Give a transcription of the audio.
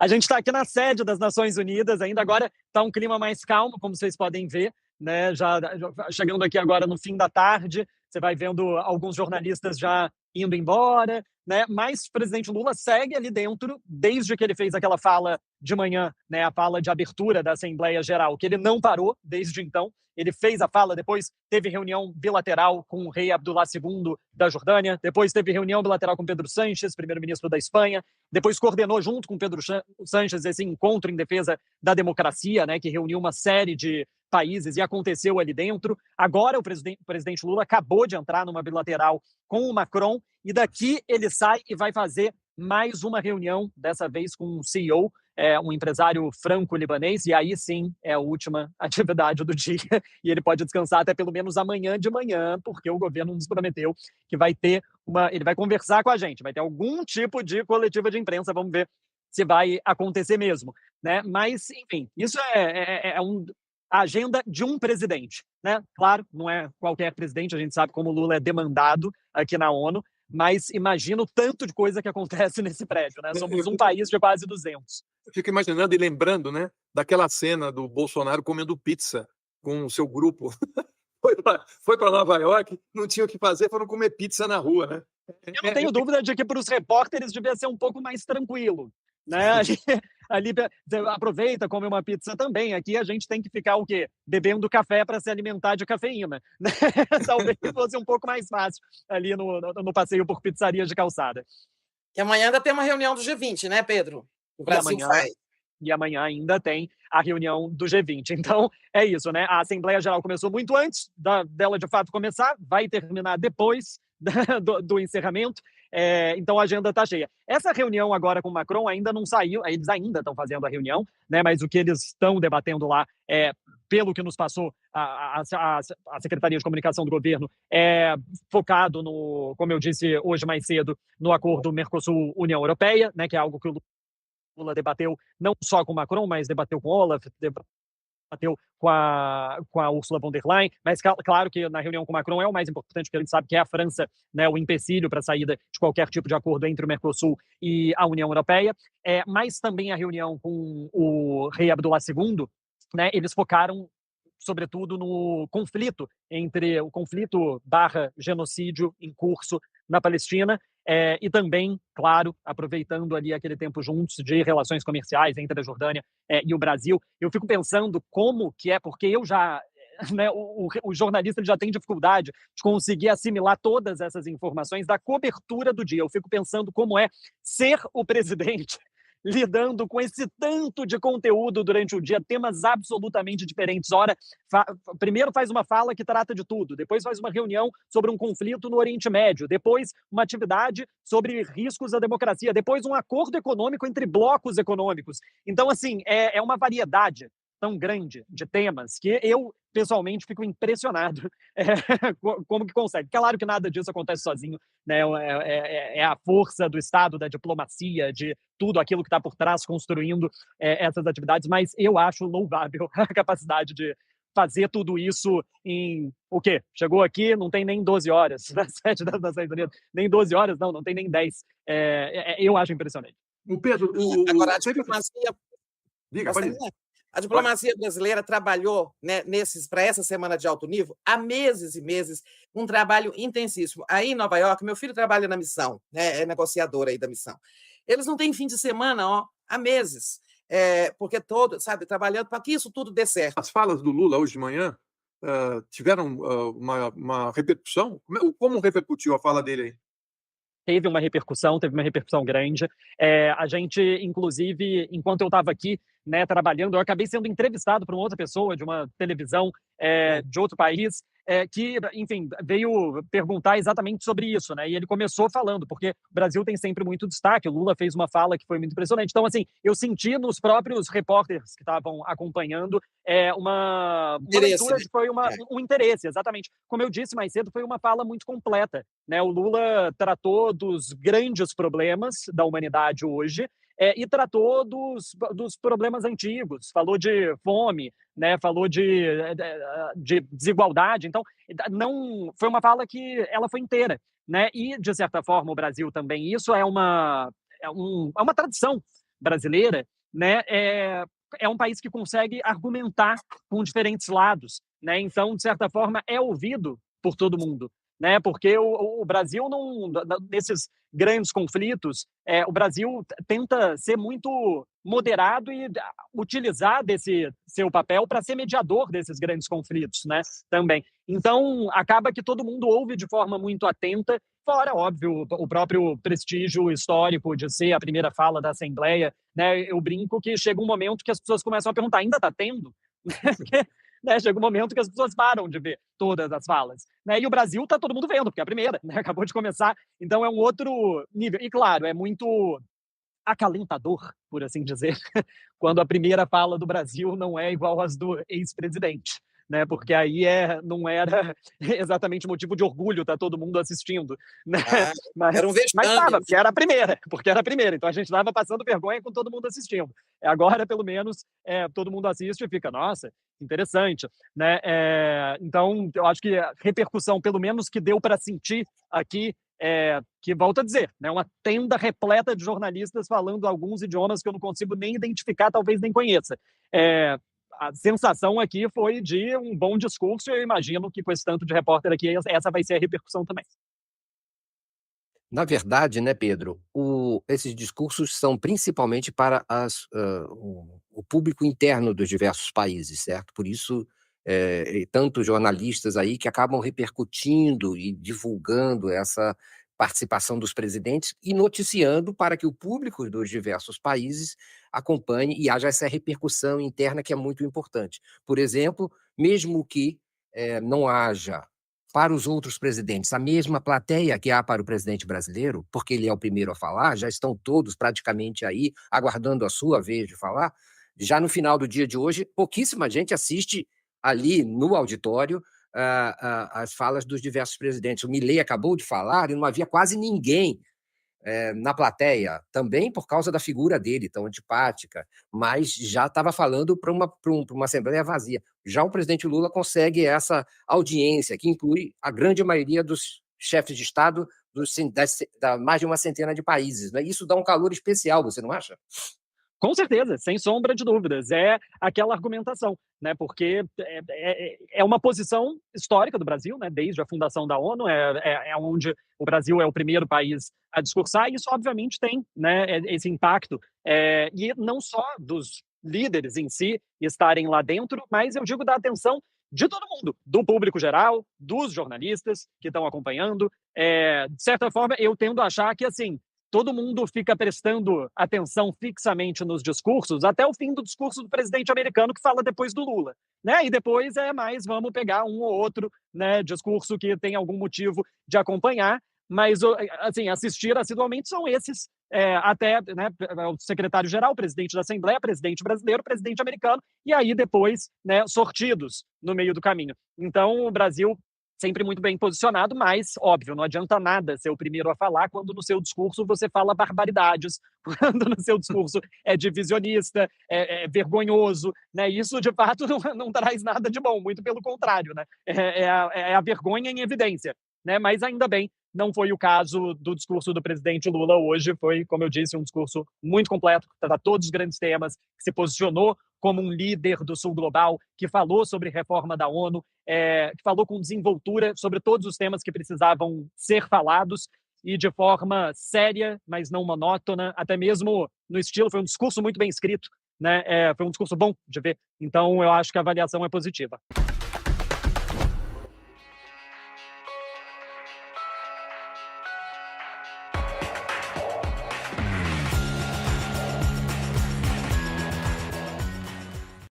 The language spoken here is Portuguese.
A gente está aqui na sede das Nações Unidas, ainda agora está um clima mais calmo, como vocês podem ver, né? Já chegando aqui agora no fim da tarde, você vai vendo alguns jornalistas já indo embora, né? Mas o presidente Lula segue ali dentro desde que ele fez aquela fala de manhã, né? A fala de abertura da Assembleia Geral, que ele não parou desde então. Ele fez a fala, depois teve reunião bilateral com o rei Abdullah II da Jordânia, depois teve reunião bilateral com Pedro Sánchez, primeiro-ministro da Espanha, depois coordenou junto com Pedro Sánchez esse encontro em defesa da democracia, né, que reuniu uma série de países e aconteceu ali dentro. Agora o presidente Lula acabou de entrar numa bilateral com o Macron e daqui ele sai e vai fazer mais uma reunião, dessa vez com um CEO, um empresário franco-libanês, e aí sim é a última atividade do dia, e ele pode descansar até pelo menos amanhã de manhã, porque o governo nos prometeu que vai ter ele vai conversar com a gente, vai ter algum tipo de coletiva de imprensa, vamos ver se vai acontecer mesmo, né? Mas, enfim, isso a agenda de um presidente, né? Claro, não é qualquer presidente, a gente sabe como o Lula é demandado aqui na ONU, mas imagina o tanto de coisa que acontece nesse prédio, né? Somos um país de quase 200. Eu fico imaginando e lembrando, né, daquela cena do Bolsonaro comendo pizza com o seu grupo. Foi para Nova York, não tinha o que fazer, foram comer pizza na rua, né? Eu não tenho dúvida de que para os repórteres devia ser um pouco mais tranquilo, né? Ali aproveita, come uma pizza também. Aqui a gente tem que ficar o quê? Bebendo café para se alimentar de cafeína, né? Talvez fosse um pouco mais fácil ali no passeio por pizzarias de calçada. E amanhã ainda tem uma reunião do G20, né, Pedro? O Brasil faz. E amanhã ainda tem a reunião do G20. Então, é isso, né? A Assembleia Geral começou muito antes dela, de fato, começar, vai terminar depois do encerramento. Então, a agenda está cheia. Essa reunião agora com o Macron ainda não saiu, eles ainda estão fazendo a reunião, né? Mas o que eles estão debatendo lá pelo que nos passou a Secretaria de Comunicação do Governo, é focado como eu disse hoje mais cedo, no acordo Mercosul-União Europeia, né? Que é algo que o Lula debateu não só com o Macron, mas debateu com o Olaf, debateu com a Ursula von der Leyen, mas claro que na reunião com o Macron é o mais importante, porque a gente sabe que é a França, né, o empecilho para a saída de qualquer tipo de acordo entre o Mercosul e a União Europeia, mas também a reunião com o rei Abdullah II, né, eles focaram sobretudo no conflito o conflito / genocídio em curso na Palestina, e também, claro, aproveitando ali aquele tempo juntos de relações comerciais entre a Jordânia e o Brasil. Eu fico pensando como que porque eu já, né, o jornalista já tem dificuldade de conseguir assimilar todas essas informações da cobertura do dia. Eu fico pensando como é ser o presidente lidando com esse tanto de conteúdo durante o dia, temas absolutamente diferentes. Ora, primeiro faz uma fala que trata de tudo, depois faz uma reunião sobre um conflito no Oriente Médio, depois uma atividade sobre riscos à democracia, depois um acordo econômico entre blocos econômicos. Então, assim, é uma variedade tão grande de temas que eu, pessoalmente, fico impressionado como que consegue. Claro que nada disso acontece sozinho, né? É a força do Estado, da diplomacia, de tudo aquilo que está por trás construindo essas atividades, mas eu acho louvável a capacidade de fazer tudo isso em o quê? Chegou aqui, não tem nem 12 horas, na sede das Nações Unidas, nem 12 horas, não tem nem 10. Eu acho impressionante. O Pedro, agora a diplomacia... Diga, pode ir. A diplomacia brasileira trabalhou, né, para essa semana de alto nível há meses e meses, um trabalho intensíssimo. Aí em Nova York, meu filho trabalha na missão, né, é negociador aí da missão. Eles não têm fim de semana há meses, porque trabalhando para que isso tudo dê certo. As falas do Lula hoje de manhã tiveram uma repercussão? Como repercutiu a fala dele aí? Teve uma repercussão grande. A gente, inclusive, enquanto eu estava aqui, né, trabalhando, eu acabei sendo entrevistado por uma outra pessoa de uma televisão de outro país, que, enfim, veio perguntar exatamente sobre isso, né? E ele começou falando, porque o Brasil tem sempre muito destaque, o Lula fez uma fala que foi muito impressionante. Então, assim, eu senti nos próprios repórteres que estavam acompanhando uma leitura, foi um interesse, exatamente. Como eu disse mais cedo, foi uma fala muito completa, né? O Lula tratou dos grandes problemas da humanidade hoje, e tratou dos problemas antigos, falou de fome, né, falou de desigualdade. Então, não foi uma fala que ela foi inteira, né? E, de certa forma, o Brasil também, isso é uma tradição brasileira, né, é um país que consegue argumentar com diferentes lados, né? Então, de certa forma, é ouvido por todo mundo, né? Porque o Brasil, nesses grandes conflitos, o Brasil tenta ser muito moderado e utilizar desse seu papel para ser mediador desses grandes conflitos, né? Também. Então, acaba que todo mundo ouve de forma muito atenta, fora, óbvio, o próprio prestígio histórico de ser a primeira fala da Assembleia, né? Eu brinco que chega um momento que as pessoas começam a perguntar, ainda está tendo? Porque, né, chega um momento que as pessoas param de ver todas as falas, né? E o Brasil está todo mundo vendo, porque é a primeira, né? Acabou de começar, então é um outro nível. E, claro, é muito acalentador, por assim dizer, quando a primeira fala do Brasil não é igual às do ex-presidente, né? Porque aí não era exatamente motivo de orgulho estar todo mundo assistindo, né? Era um Mas vexame. estava, porque era a primeira, então a gente estava passando vergonha com todo mundo assistindo. Agora, pelo menos, todo mundo assiste e fica, nossa, interessante, né? Então, eu acho que a repercussão, pelo menos que deu para sentir aqui, que, volto a dizer, né, uma tenda repleta de jornalistas falando alguns idiomas que eu não consigo nem identificar, talvez nem conheça. A sensação aqui foi de um bom discurso e eu imagino que com esse tanto de repórter aqui, essa vai ser a repercussão também. Na verdade, né, Pedro, esses discursos são principalmente para o público interno dos diversos países, certo? Por isso, tantos jornalistas aí que acabam repercutindo e divulgando essa participação dos presidentes e noticiando para que o público dos diversos países acompanhe e haja essa repercussão interna que é muito importante. Por exemplo, mesmo que não haja para os outros presidentes a mesma plateia que há para o presidente brasileiro, porque ele é o primeiro a falar, já estão todos praticamente aí aguardando a sua vez de falar, já no final do dia de hoje, pouquíssima gente assiste ali no auditório as falas dos diversos presidentes. O Milei acabou de falar e não havia quase ninguém na plateia, também por causa da figura dele, tão antipática, mas já estava falando para uma Assembleia vazia. Já o presidente Lula consegue essa audiência, que inclui a grande maioria dos chefes de Estado da mais de uma centena de países. Né? Isso dá um calor especial, você não acha? Com certeza, sem sombra de dúvidas. É aquela argumentação, né? Porque é uma posição histórica do Brasil, né? Desde a fundação da ONU, é onde o Brasil é o primeiro país a discursar, e isso obviamente tem, né, esse impacto. E não só dos líderes em si estarem lá dentro, mas eu digo da atenção de todo mundo, do público geral, dos jornalistas que estão acompanhando. De certa forma, eu tendo a achar que, assim, todo mundo fica prestando atenção fixamente nos discursos, até o fim do discurso do presidente americano, que fala depois do Lula, né? E depois vamos pegar um ou outro, né, discurso que tem algum motivo de acompanhar, mas, assim, assistir assiduamente são esses, até, né, o secretário-geral, o presidente da Assembleia, presidente brasileiro, presidente americano, e aí depois, né, sortidos no meio do caminho. Então, o Brasil sempre muito bem posicionado, mas, óbvio, não adianta nada ser o primeiro a falar quando no seu discurso você fala barbaridades, quando no seu discurso é divisionista, é vergonhoso, né? Isso, de fato, não traz nada de bom, muito pelo contrário, né? É a vergonha em evidência, né? Mas, ainda bem, não foi o caso do discurso do presidente Lula hoje. Foi, como eu disse, um discurso muito completo, que trata todos os grandes temas, que se posicionou como um líder do Sul Global, que falou sobre reforma da ONU, que falou com desenvoltura sobre todos os temas que precisavam ser falados e de forma séria, mas não monótona, até mesmo no estilo. Foi um discurso muito bem escrito, né? Foi um discurso bom de ver. Então, eu acho que a avaliação é positiva.